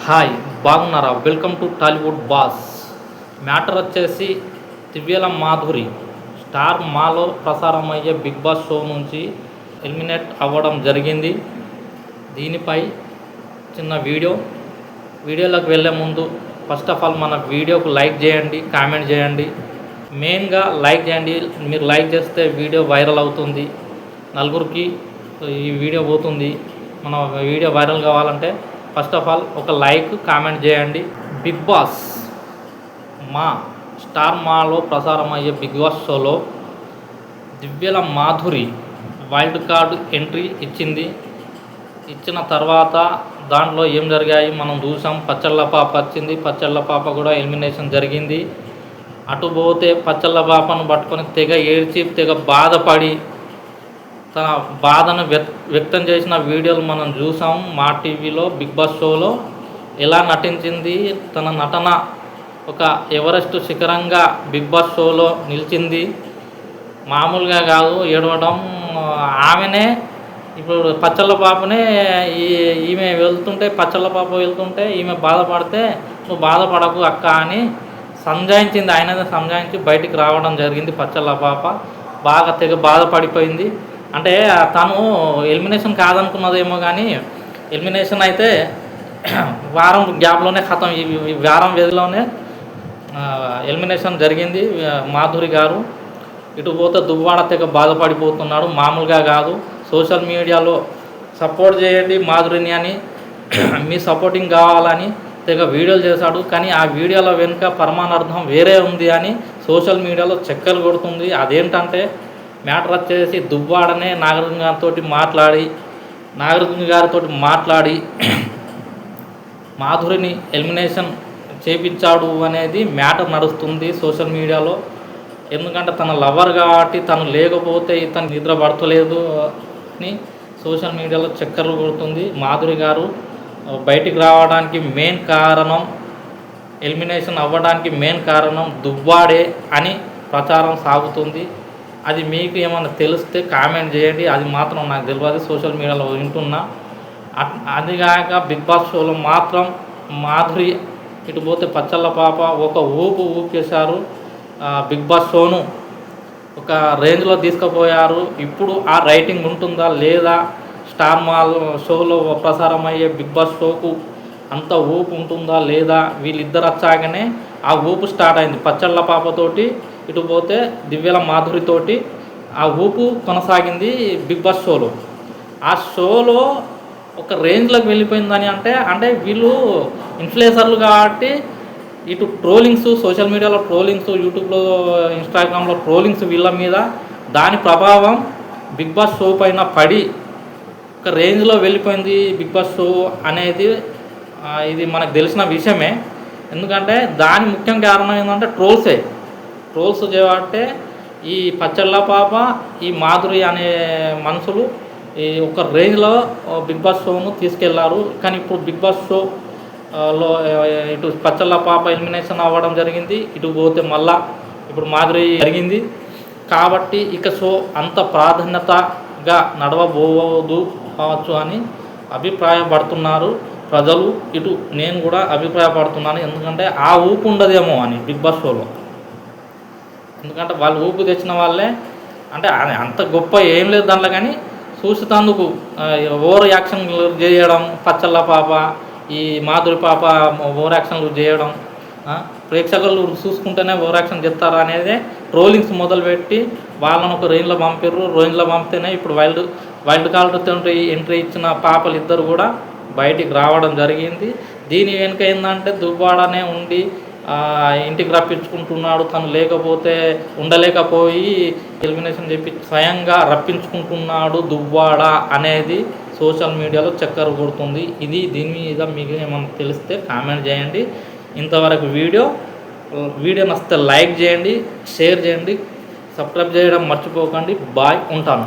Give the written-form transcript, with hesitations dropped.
Hi బాగున్నారా? Welcome to Tollywood boss. Matter వచ్చేసి దివ్యల Madhuri star మాలో ప్రసారం అయ్యే బిగ్ బాస్ షో నుంచి ఎలిమినేట్ అవ్వడం జరిగింది. దీనిపై చిన్న వీడియోలోకి వెళ్ళే ముందు ఫస్ట్ ఆఫ్ ఆల్ మన వీడియోకు లైక్ చేయండి, కామెంట్ చేయండి. మెయిన్గా లైక్ చేయండి. మీరు లైక్ చేస్తే వీడియో వైరల్ అవుతుంది, నలుగురికి ఈ వీడియో పోతుంది. మన వీడియో వైరల్ కావాలంటే ఫస్ట్ ఆఫ్ ఆల్ ఒక లైక్, కామెంట్ చేయండి. బిగ్ బాస్ స్టార్ మాలో ప్రసారం అయ్యే బిగ్ బాస్ షోలో దివ్యల మాధురి వైల్డ్ కార్డు ఎంట్రీ ఇచ్చిన తర్వాత దాంట్లో ఏం జరిగాయి మనం చూసాం. పచ్చళ్ళ పాప వచ్చింది, పచ్చళ్ళ పాప కూడా ఎలిమినేషన్ జరిగింది. అటు పోతే పచ్చళ్ళ పాపను పట్టుకొని తెగ ఏడ్చి తెగ బాధపడి తన బాధను వ్యక్తం చేసిన వీడియోలు మనం చూసాం. మా టీవీలో బిగ్ బాస్ షోలో ఎలా నటించింది, తన నటన ఒక ఎవరెస్ట్ శిఖరంగా బిగ్ బాస్ షోలో నిలిచింది. మామూలుగా కాదు ఏడవడం. ఆమెనే ఇప్పుడు పచ్చళ్ళ పాపనే ఈమె పచ్చళ్ళ పాప వెళ్తుంటే ఈమె బాధపడితే నువ్వు బాధపడకు అక్క అని సంజాయించింది. ఆయననే సంజాయించి బయటికి రావడం జరిగింది. పచ్చళ్ళ పాప బాగా తెగ బాధపడిపోయింది. అంటే తను ఎలిమినేషన్ కాదనుకున్నదేమో, కానీ ఎలిమినేషన్ అయితే వారం గ్యాప్లోనే ఖతం. ఈ వారం వ్యధిలోనే ఎలిమినేషన్ జరిగింది. మాధురి గారు ఇటు పోతే దువ్వాడ తెగ బాధపడిపోతున్నాడు. మామూలుగా కాదు. సోషల్ మీడియాలో సపోర్ట్ చేయండి మాధురిని అని, మీ సపోర్టింగ్ కావాలని తెగ వీడియోలు చేశాడు. కానీ ఆ వీడియోల వెనుక పరమానర్థం వేరే ఉంది అని సోషల్ మీడియాలో చక్కర్లు కొడుతుంది. అదేంటంటే మ్యాటర్ వచ్చేసి దువ్వాడనే నాగార్జున గారితో మాట్లాడి మాధురిని ఎలిమినేషన్ చేపించాడు అనేది మ్యాటర్ నడుస్తుంది సోషల్ మీడియాలో. ఎందుకంటే తన లవర్ కాబట్టి తను లేకపోతే ఇతను నిద్ర పడతలేదు అని సోషల్ మీడియాలో చక్కర్లు కొడుతుంది. మాధురి గారు బయటికి రావడానికి మెయిన్ కారణం, ఎలిమినేషన్ అవ్వడానికి మెయిన్ కారణం దువ్వాడే అని ప్రచారం సాగుతుంది. అది మీకు ఏమైనా తెలిస్తే కామెంట్ చేయండి. అది మాత్రం నాకు తెలియదు, సోషల్ మీడియాలో వింటున్నా. అదిగాక బిగ్ బాస్ షోలో మాత్రం మాధురి ఇటు పోతే పచ్చళ్ళ పాప ఒక ఊపేశారు. బిగ్ బాస్ షోను ఒక రేంజ్లో తీసుకుపోయారు. ఇప్పుడు ఆ రైటింగ్ ఉంటుందా లేదా, స్టార్ మాల్ షోలో ప్రసారం అయ్యే బిగ్ బాస్ షోకు అంత ఊపు ఉంటుందా లేదా, వీళ్ళిద్దరు వచ్చాకనే ఆ ఊపు స్టార్ట్ అయింది. పచ్చళ్ళ పాపతోటి ఇటు పోతే దివ్యల మాధురితోటి ఆ ఊపు కొనసాగింది బిగ్ బాస్ షోలో. ఆ షోలో ఒక రేంజ్లోకి వెళ్ళిపోయిందని అంటే వీళ్ళు ఇన్ఫ్లుయెన్సర్లు కాబట్టి ఇటు ట్రోలింగ్స్, సోషల్ మీడియాలో ట్రోలింగ్స్, యూట్యూబ్లో, ఇన్స్టాగ్రామ్లో ట్రోలింగ్స్ వీళ్ళ మీద, దాని ప్రభావం బిగ్ బాస్ షో పైన పడి ఒక రేంజ్లో వెళ్ళిపోయింది బిగ్ బాస్ షో అనేది. ఇది మనకు తెలిసిన విషయమే. ఎందుకంటే దాని ముఖ్య కారణం ఏంటంటే ట్రోల్స్ చేయబట్టే ఈ పచ్చళ్ళ పాప, ఈ మాధురి అనే మనుషులు ఈ ఒక రేంజ్లో బిగ్ బాస్ షోను తీసుకెళ్లారు. కానీ ఇప్పుడు బిగ్ బాస్ షోలో ఇటు పచ్చళ్ళ పాప ఎలిమినేషన్ అవ్వడం జరిగింది, ఇటు పోతే మళ్ళా ఇప్పుడు మాధురి జరిగింది. కాబట్టి ఇక షో అంత ప్రాధాన్యతగా నడవబోదు కావచ్చు అని అభిప్రాయపడుతున్నారు ప్రజలు. ఇటు నేను కూడా అభిప్రాయపడుతున్నాను. ఎందుకంటే ఆ ఊపు ఉండదేమో అని బిగ్ బాస్ షోలో. ఎందుకంటే వాళ్ళు ఊపు తెచ్చిన వాళ్ళే, అంటే అంత గొప్ప ఏం లేదు దాంట్లో, కానీ చూసేందుకు ఓవర్ యాక్షన్లు చేయడం, పచ్చళ్ళ పాప, ఈ మాధురి పాప ఓవర్ యాక్షన్లు చేయడం, ప్రేక్షకులు చూసుకుంటేనే ఓవర్ యాక్షన్ చేస్తారా అనేది ట్రోలింగ్స్ మొదలుపెట్టి వాళ్ళను ఒక రేంజ్లో పంపితేనే ఇప్పుడు వైల్డ్ కార్డు ఎంట్రీ ఇచ్చిన పాపలు ఇద్దరు కూడా బయటికి రావడం జరిగింది. దీని వెనుక ఏంటంటే దువ్వాడనే ఉండి ఇంటికి రప్పించుకుంటున్నాడు. తను లేకపోతే ఉండలేకపోయి ఎలిమినేషన్ చెప్పి స్వయంగా రప్పించుకుంటున్నాడు దువ్వాడ అనేది సోషల్ మీడియాలో చక్కర కొడుతుంది. దీని మీద మీకు ఏమైనా తెలిస్తే కామెంట్ చేయండి. ఇంతవరకు వీడియో నచ్చితే లైక్ చేయండి, షేర్ చేయండి, సబ్స్క్రైబ్ చేయడం మర్చిపోకండి. బాయ్, ఉంటాను.